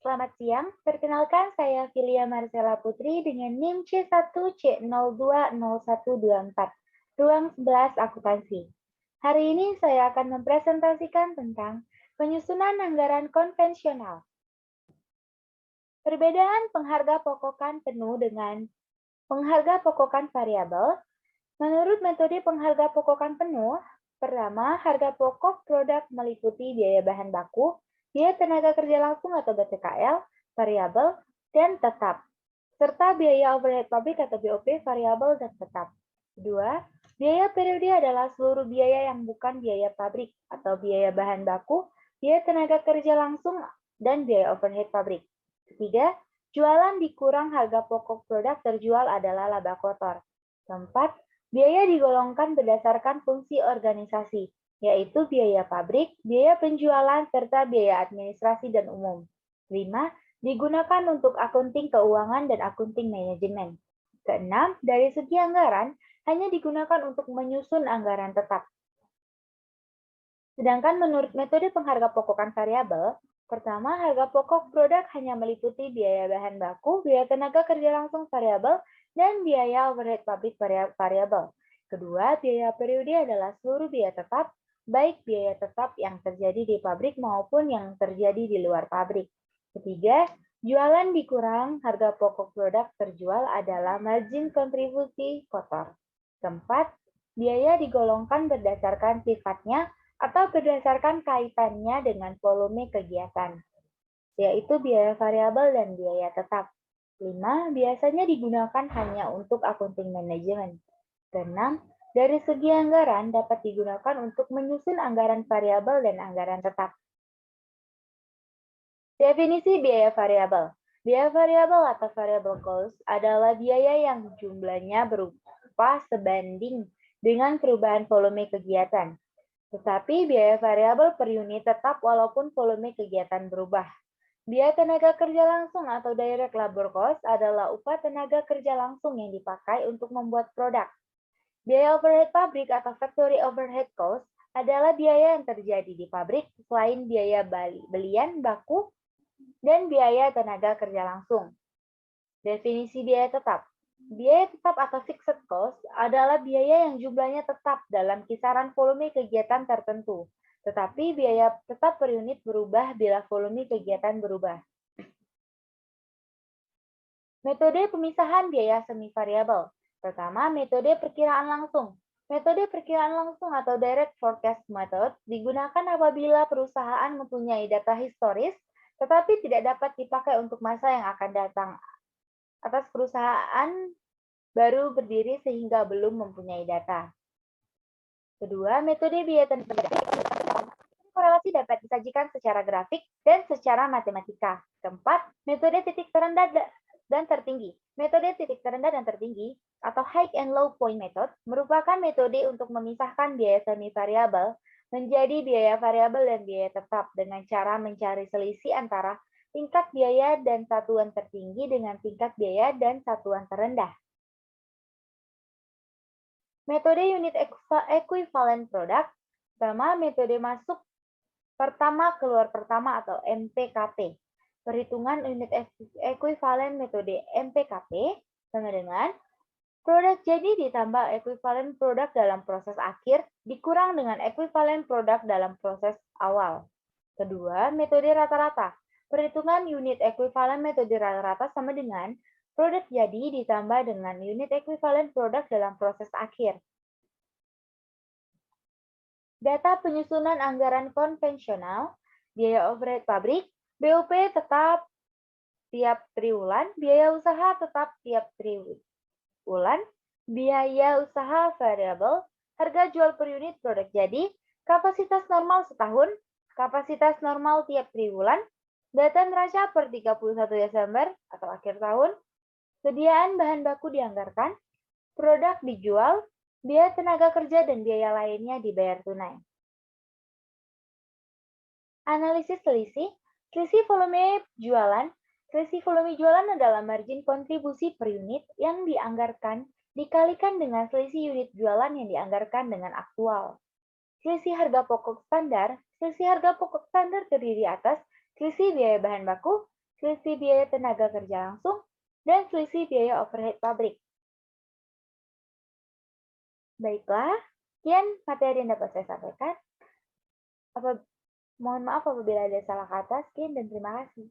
Selamat siang, perkenalkan saya Filia Marcella Putri dengan NIM C1C020124, ruang 11 akuntansi. Hari ini saya akan mempresentasikan tentang penyusunan anggaran konvensional. Perbedaan pengharga pokokan penuh dengan pengharga pokokan variabel. Menurut metode pengharga pokokan penuh, pertama, harga pokok produk meliputi biaya bahan baku, biaya tenaga kerja langsung atau BTKL, variabel, dan tetap, serta biaya overhead pabrik atau BOP variabel dan tetap. Kedua, biaya periode adalah seluruh biaya yang bukan biaya pabrik atau biaya bahan baku, biaya tenaga kerja langsung, dan biaya overhead pabrik. Ketiga, jualan dikurang harga pokok produk terjual adalah laba kotor. Keempat, biaya digolongkan berdasarkan fungsi organisasi, yaitu biaya pabrik, biaya penjualan, serta biaya administrasi dan umum. 5. Digunakan untuk akunting keuangan dan akunting manajemen. Keenam, dari segi anggaran, hanya digunakan untuk menyusun anggaran tetap. Sedangkan menurut metode pengharga pokokan variabel, pertama, harga pokok produk hanya meliputi biaya bahan baku, biaya tenaga kerja langsung variabel, dan biaya overhead pabrik variabel. Kedua, biaya periode adalah seluruh biaya tetap, baik biaya tetap yang terjadi di pabrik maupun yang terjadi di luar pabrik. Ketiga, jualan dikurang harga pokok produk terjual adalah margin kontribusi kotor. Keempat, biaya digolongkan berdasarkan sifatnya atau berdasarkan kaitannya dengan volume kegiatan, yaitu biaya variabel dan biaya tetap. 5. Biasanya digunakan hanya untuk akunting manajemen. Keenam, dari segi anggaran dapat digunakan untuk menyusun anggaran variabel dan anggaran tetap. Definisi biaya variabel. Biaya variabel atau variable cost adalah biaya yang jumlahnya berupa sebanding dengan perubahan volume kegiatan. Tetapi biaya variabel per unit tetap walaupun volume kegiatan berubah. Biaya tenaga kerja langsung atau direct labor cost adalah upah tenaga kerja langsung yang dipakai untuk membuat produk. Biaya overhead pabrik atau factory overhead cost adalah biaya yang terjadi di pabrik selain biaya belian baku dan biaya tenaga kerja langsung. Definisi biaya tetap. Biaya tetap atau fixed cost adalah biaya yang jumlahnya tetap dalam kisaran volume kegiatan tertentu, tetapi biaya tetap per unit berubah bila volume kegiatan berubah. Metode pemisahan biaya semi variabel. Pertama, metode perkiraan langsung. Metode perkiraan langsung atau direct forecast method digunakan apabila perusahaan mempunyai data historis, tetapi tidak dapat dipakai untuk masa yang akan datang atas perusahaan baru berdiri sehingga belum mempunyai data. Kedua, metode biaya tenaga. Korelasi dapat disajikan secara grafik dan secara matematika. Keempat, metode titik terendah dan tertinggi. Metode titik terendah dan tertinggi atau high and low point method merupakan metode untuk memisahkan biaya semi variabel menjadi biaya variabel dan biaya tetap dengan cara mencari selisih antara tingkat biaya dan satuan tertinggi dengan tingkat biaya dan satuan terendah. Metode unit equivalent product. Pertama, metode masuk pertama keluar pertama atau MPKP. Perhitungan unit equivalent metode MPKP sama dengan produk jadi ditambah equivalent produk dalam proses akhir dikurang dengan equivalent produk dalam proses awal. Kedua, metode rata-rata. Perhitungan unit equivalent metode rata-rata sama dengan produk jadi ditambah dengan unit equivalent produk dalam proses akhir. Data penyusunan anggaran konvensional, biaya overhead pabrik, BOP tetap tiap triwulan, biaya usaha tetap tiap triwulan, biaya usaha variabel, harga jual per unit produk jadi, kapasitas normal setahun, kapasitas normal tiap triwulan, data neraca per 31 Desember atau akhir tahun, sediaan bahan baku dianggarkan, produk dijual, biaya tenaga kerja dan biaya lainnya dibayar tunai. Analisis selisih, selisih volume jualan. Selisih volume jualan adalah margin kontribusi per unit yang dianggarkan dikalikan dengan selisih unit jualan yang dianggarkan dengan aktual. Selisih harga pokok standar. Selisih harga pokok standar terdiri atas selisih biaya bahan baku, selisih biaya tenaga kerja langsung, dan selisih biaya overhead pabrik. Baiklah, sekian materi yang dapat saya sampaikan. Mohon maaf apabila ada salah kata. Sekian dan terima kasih.